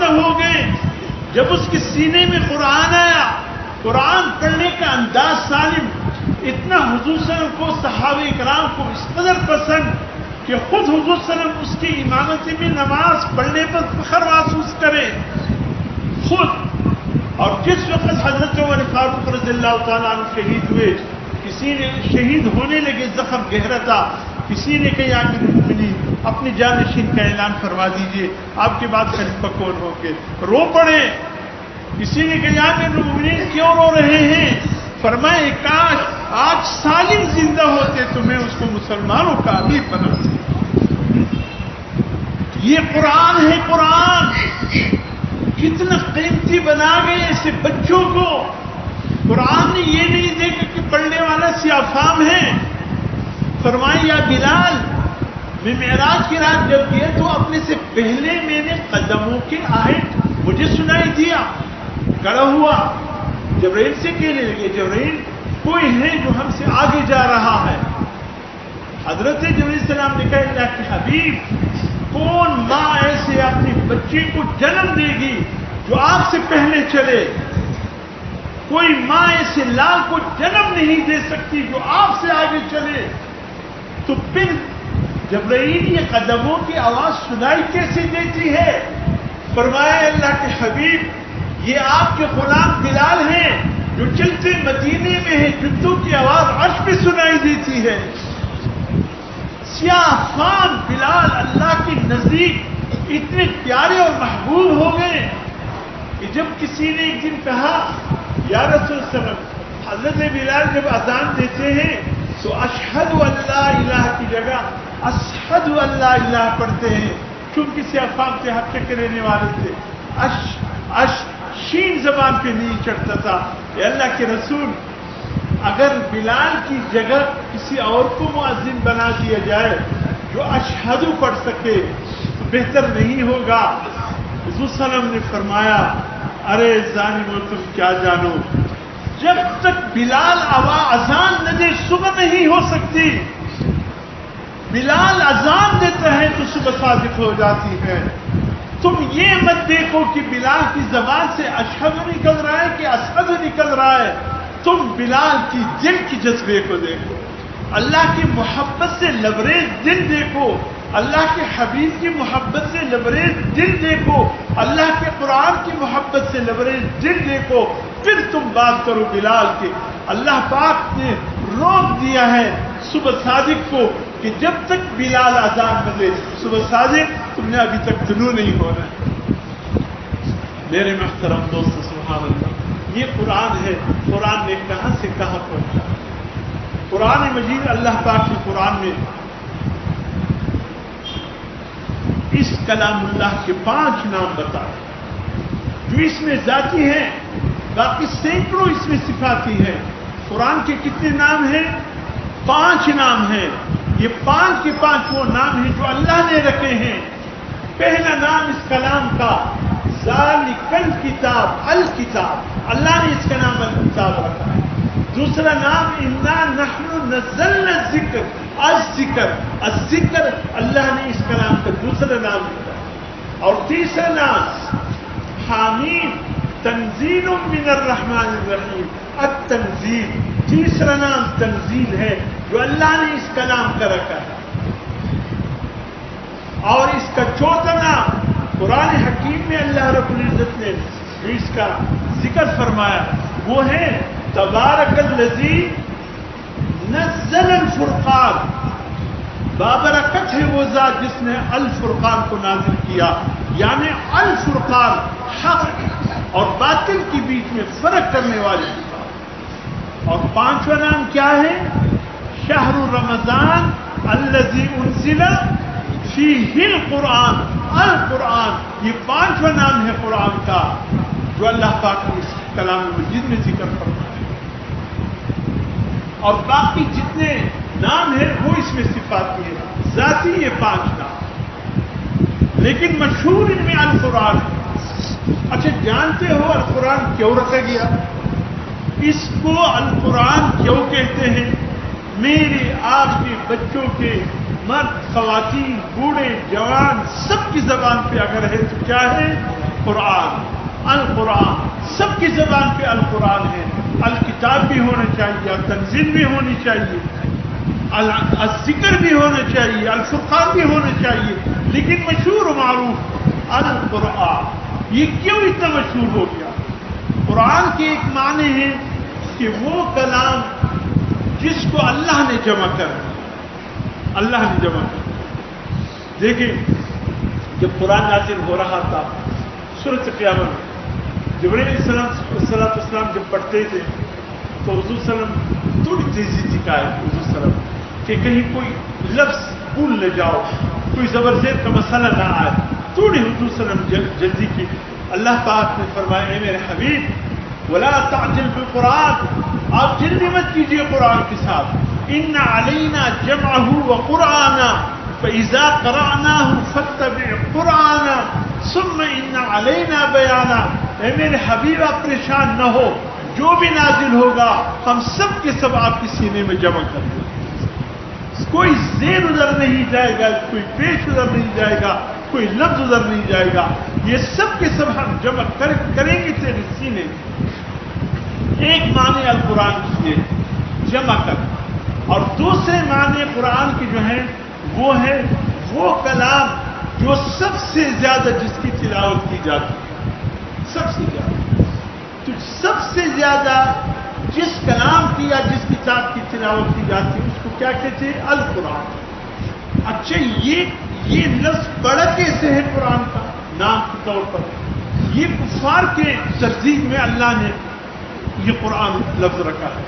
زندہ ہو گئے جب اس کے سینے میں قرآن آیا. قرآن پڑھنے کا انداز سالم اتنا حضور صلی اللہ علیہ وسلم کو صحابہ کرام کو اس قدر پسند کہ خود حضور صلی اللہ علیہ وسلم اس کی امامتی میں نماز پڑھنے پر فخر محسوس کرے خود. اور جس وقت حضرت عمر فاروق رضی اللہ تعالیٰ عنہ شہید ہوئے, کسی نے شہید ہونے لگے, زخم گہرا تھا, کسی نے کہا امیر المومنین اپنی جانشین کا اعلان فرما دیجئے, آپ کے بعد خلیفہ کون ہوں گے؟ رو پڑے. کسی نے کہا امیر المومنین کیوں رو رہے ہیں؟ فرمائے کاش آج سالم زندہ ہوتے تو میں اس کو مسلمانوں کا امیر بناتا. یہ قرآن ہے. قرآن کتنا قیمتی بنا گئے ایسے بچوں کو. قرآن نے یہ نہیں دیکھا کہ پڑھنے والا سیافام ہے. فرمایا یا بلال, میں معراج کی رات جب گیا تو اپنے سے پہلے میں نے قدموں کے آہٹ مجھے سنائی دیا. کھڑا ہوا, جبرائیل سے کہنے لگے جبرائیل کوئی ہے جو ہم سے آگے جا رہا ہے. حضرت جبرائیل السلام نے کہا اللہ کے حبیب, کون ماں ایسے اپنے بچے کو جنم دے گی جو آپ سے پہلے چلے؟ کوئی ماں ایسے لال کو جنم نہیں دے سکتی جو آپ سے آگے چلے. تو پھر جبرائیل یہ قدموں کی آواز سنائی کیسے دیتی ہے؟ فرمایا اللہ کے حبیب یہ آپ کے غلام بلال ہیں جو چلتے مدینے میں ہیں, جوتوں کی آواز عرش پہ سنائی دیتی ہے. سیاہ فام بلال اللہ کے نزدیک اتنے پیارے اور محبوب ہو گئے کہ جب کسی نے ایک دن کہا یا رسول صلی اللہ علیہ وسلم, حضرت بلال جب اذان دیتے ہیں تو اشہد اللہ الہ کی جگہ اشہد اللہ الہ پڑھتے ہیں, چونکہ سیاہ فام کے حق کے رہنے والے تھے. شین زبان پہ نہیں چڑھتا تھا. اے اللہ کے رسول, اگر بلال کی جگہ کسی اور کو مؤذن بنا دیا جائے جو اشہد پڑھ سکے تو بہتر نہیں ہوگا؟ حضور صلی اللہ علیہ وسلم نے فرمایا ارے ظالمو تم کیا جانو, جب تک بلال اذان نہ دے صبح نہیں ہو سکتی. بلال اذان دیتا ہے تو صبح صادق ہو جاتی ہے. تم یہ مت دیکھو کہ بلال کی زبان سے اشہد نکل رہا ہے کہ اسد نکل رہا ہے, تم بلال کی دل کی جذبے کو دیکھو, اللہ کی محبت سے لبریز دل دیکھو, اللہ کے حبیب کی محبت سے لبریز دل دیکھو, اللہ کے قرآن کی محبت سے لبریز دل دیکھو, پھر تم بات کرو بلال کے. اللہ پاک نے روک دیا ہے صبح صادق کو کہ جب تک بلال اذان نہ دے صبح صادق تم نے ابھی تک طلوع نہیں ہونا ہے. میرے محترم دوست سبحان اللہ, یہ قرآن ہے. قرآن نے کہاں سے کہاں پہنچا. قرآن مجید اللہ پاک کے قرآن میں اس کلام اللہ کے 5 نام بتائے جو اس میں ذاتی ہیں, باقی سینکڑوں اس میں صفاتی ہیں. قرآن کے کتنے نام ہیں؟ 5 نام ہیں. یہ 5 کے 5 وہ نام ہیں جو اللہ نے رکھے ہیں. پہلا نام اس کلام کا ذالک الکتاب, الکتاب, اللہ نے اس کا نام الکتاب رکھا ہے. دوسرا نام انا نحن نزلنا الذکر, الذکر, الذکر, اللہ نے اس کلام کا دوسرا نام رکھا. اور تیسرا نام حامیم, تنزیل من الرحمن الرحیم, التنزیل, تیسرا نام تنزیل ہے جو اللہ نے اس کلام کا رکھا ہے. اور اس کا چوتھا نام قرآن حکیم میں اللہ رب العزت نے جو اس کا ذکر فرمایا وہ ہے تبارک الذی نزل الفرقان. بابرکت ہے وہ ذات جس نے الفرقان کو نازل کیا, یعنی الفرقان حق اور باطل کے بیچ میں فرق کرنے والی کتاب. اور 5واں نام کیا ہے؟ شہر رمضان الذی انزل فیہ القرآن, القرآن. یہ 5واں نام ہے قرآن کا جو اللہ پاک نے اس کلام مجید میں ذکر فرمایا. اور باقی جتنے نام ہیں وہ اس میں صفاتی ہیں, ذاتی یہ 5 نام, لیکن مشہور ان میں القرآن ہے. اچھا جانتے ہو القرآن کیوں رکھا گیا؟ اس کو القرآن کیوں کہتے ہیں؟ میرے آپ کے بچوں کے مرد خواتین بوڑھے جوان سب کی زبان پہ اگر ہے تو کیا ہے؟ قرآن القرآن سب کی زبان پہ القرآن ہے. الکتاب بھی ہونا چاہیے, التنزیل بھی ہونی چاہیے, الذکر بھی ہونا چاہیے, الفرقان بھی ہونا چاہیے, لیکن مشہور و معروف القرآن. یہ کیوں اتنا مشہور ہو گیا؟ قرآن کے ایک معنی ہے کہ وہ کلام جس کو اللہ نے جمع کر دیا, اللہ نے جمع کر دیا. دیکھیں جب قرآن نازل ہو رہا تھا سورۃ قیامت, جبرائیل علیہ السلام جب پڑھتے تھے تو حضور صلی اللہ علیہ وسلم تھوڑی تیزی دکھائے حضور صلی اللہ علیہ وسلم کہ کہیں کوئی لفظ بھول نہ جاؤ, کوئی زبر زیر کا مسئلہ نہ آئے, تھوڑی حضور صلی اللہ علیہ وسلم جلدی کی. اللہ پاک نے فرمایا اے میرے حبیب ولا تعجل بالقرآن, آپ جلدی مت کیجیے قرآن کے ساتھ. ان علینا جمعہ وقرآنا فاذا قرأناه فاتبع قرآنا ثم ان علینا بیانا. اے میرے حبیب آپ پریشان نہ ہو, جو بھی نازل ہوگا ہم سب کے سب آپ کے سینے میں جمع کر دیں. کوئی زیر ادھر نہیں جائے گا, کوئی پیش ادھر نہیں جائے گا, کوئی لفظ ادھر نہیں جائے گا, یہ سب کے سب ہم جمع کریں گے تیرے سینے میں. ایک معنی القرآن کی ہے جمع کر, اور دوسرے معنی قرآن کی جو ہیں وہ ہے وہ کلام جو سب سے زیادہ جس کی تلاوت کی جاتی ہے, سب سے زیادہ. تو سب سے زیادہ جس کلام کی یا جس کتاب کی تلاوت کی جاتی ہے اس کو کیا کہتے ہیں؟ القرآن. اچھا یہ لفظ بڑا کیسے ہے قرآن کا نام کے طور پر؟ یہ کفار کے ترتیب میں اللہ نے یہ قرآن لفظ رکھا ہے,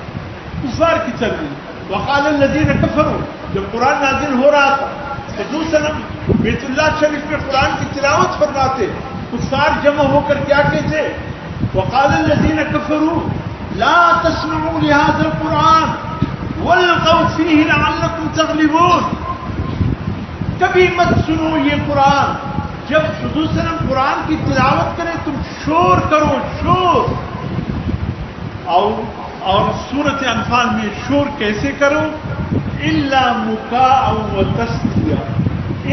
کفار کی ترتیب. وقال الذین کفروا, جب قرآن نازل ہو رہا تھا حضور صلی اللہ علیہ وسلم بیت اللہ شریف میں قرآن کی تلاوت فرماتے, کفار جمع ہو کر کیا کہتے؟ وقال الذین کفروا لا تسمعوا لهذا القرآن والغوا فیہ لعلکم تغلبون. کبھی مت سنو یہ قرآن, جب حضور صلی اللہ علیہ وسلم قرآن کی تلاوت کریں تم شور کرو, شور. اور سورۃ انفال میں شور کیسے کرو؟ الا مکاء و تصدیہ,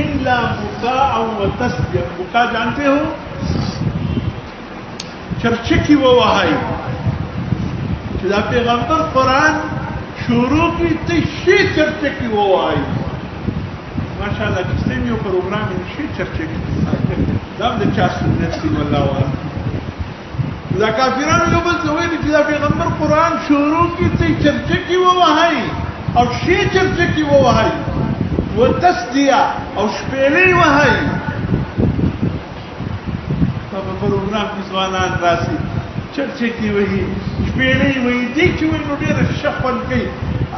الا مکاء و تصدیہ. مکاء جانتے ہو؟ چرچے کی وہ وہائی. خدا پیغمبر قرآن شروع کی تشی چرچے کی وہ وہائی. ماشاء اللہ جس نے بھی پروگرام ہے چرچے کی دم دے چا سنت کی واللہ عالم. خدا کافران جو بس ہوئے کہ خدا پیغمبر قرآن شروع کی تھی چرچے کی وہ وہائی اور شی چرچے کی وہ وہائی, وہ تصدیہ اور شپیلی وہائی. پروگرام کی سوانان راسی چرچے کی وہی شپیلی وہی دیکھی ہوئی نوٹیر شفن کی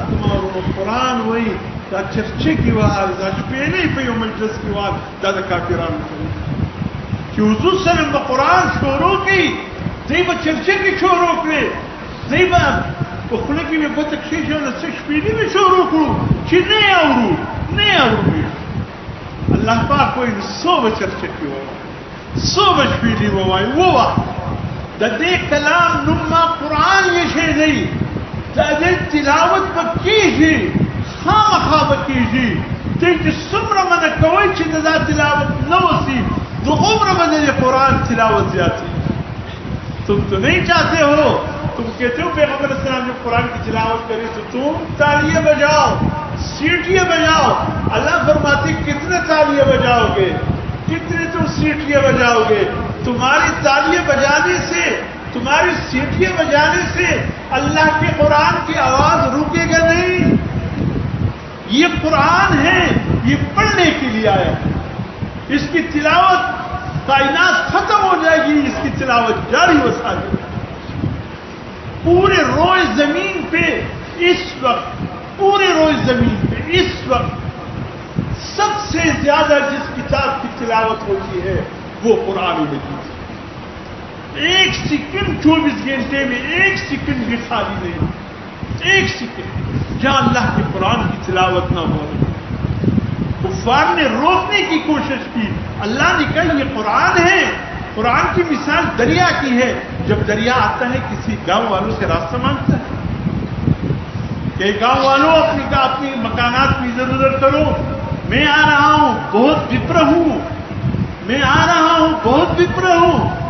آدم اور قرآن وہی دا چرچے کی وہائی دا شپیلی پہ یو مجلس کی وہائی دا کافران کی کہ حضور صلی اللہ علیہ وسلم قرآن شروع کی زیبا چرچے کی شروع کرے, زیبا اخلے کی میں بہت اکشیش ہے نسے شپیلی میں شروع کرو چی نہیں آورو بھی. اللہ پاک کوئی صوبہ چرچے کی وہائی, صوبہ شپیلی وہائی وہ وہائی. دا دے کلام نما قرآن یہ شے نہیں, دا دے تلاوت بکیجی خام خواب کیجی. دیکھ سمرہ من کوئی چی دا تلاوت نوسی دو عمر من یہ قرآن تلاوت زیادتی. تم تو نہیں چاہتے ہو, تم کہتے ہو پیغمبر علیہ السلام جب قرآن کی تلاوت کرے تو تم تالیاں بجاؤ, سیٹیاں بجاؤ. اللہ فرماتے کتنے تالیاں بجاؤ گے, کتنے تم سیٹیاں بجاؤ گے. تمہاری تالیاں بجانے سے, تمہاری سیٹیاں بجانے سے اللہ کے قرآن کی آواز رکے گا نہیں. یہ قرآن ہے, یہ پڑھنے کے لیے آیا, اس کی تلاوت کائنات ختم ہو جائے گی, اس کی تلاوت جاری و ساری. پورے روئے زمین پہ اس وقت, پورے روئے زمین پہ اس وقت سب سے زیادہ جس کتاب کی تلاوت ہوتی ہے وہ قرآن مجید. ایک سیکنڈ 24 گھنٹے میں ایک سیکنڈ بھی خالی نہیں, ایک سیکنڈ جہاں اللہ کے قرآن کی تلاوت نہ ہو. کفار نے روکنے کی کوشش کی, اللہ نے کہا یہ قرآن ہے. قرآن کی مثال دریا کی ہے, جب دریا آتا ہے کسی گاؤں والوں سے راستہ مانگتا ہے کہ گاؤں والوں اپنی مکانات کی ادھر ادھر کرو, میں آ رہا ہوں بہت وپر ہوں, میں آ رہا ہوں بہت وپر ہوں.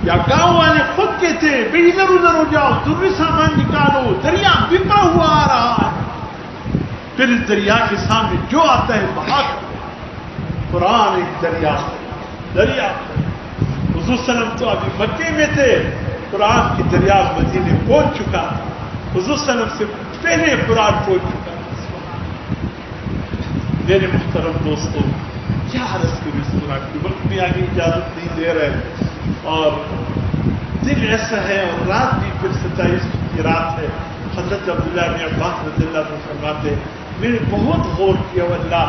یا گاؤں والے خود کہتے ہیں بھئی ادھر ادھر ہو جاؤ، ضروری سامان نکالو، دریا بکا ہوا آ رہا ہے. پھر اس دریا کے سامنے جو آتا ہے بہا کر. قرآن ایک دریا دریا. حضور صلی اللہ علیہ وسلم تو ابھی مکے میں تھے، قرآن کی دریا مدینے پہنچ چکا تھا. حضور صلی اللہ علیہ وسلم سے پہلے قرآن پہنچ چکا تھا. میرے محترم دوستوں، کیا عرض کریں اس قرآن کی، وقت میں آگے اجازت نہیں دے رہے. اور دن ایسا ہے اور رات بھی پھر 27 کی رات ہے. حضرت عبداللہ بن عباس رضی اللہ عنہ فرماتے میں نے بہت غور کیا، اللہ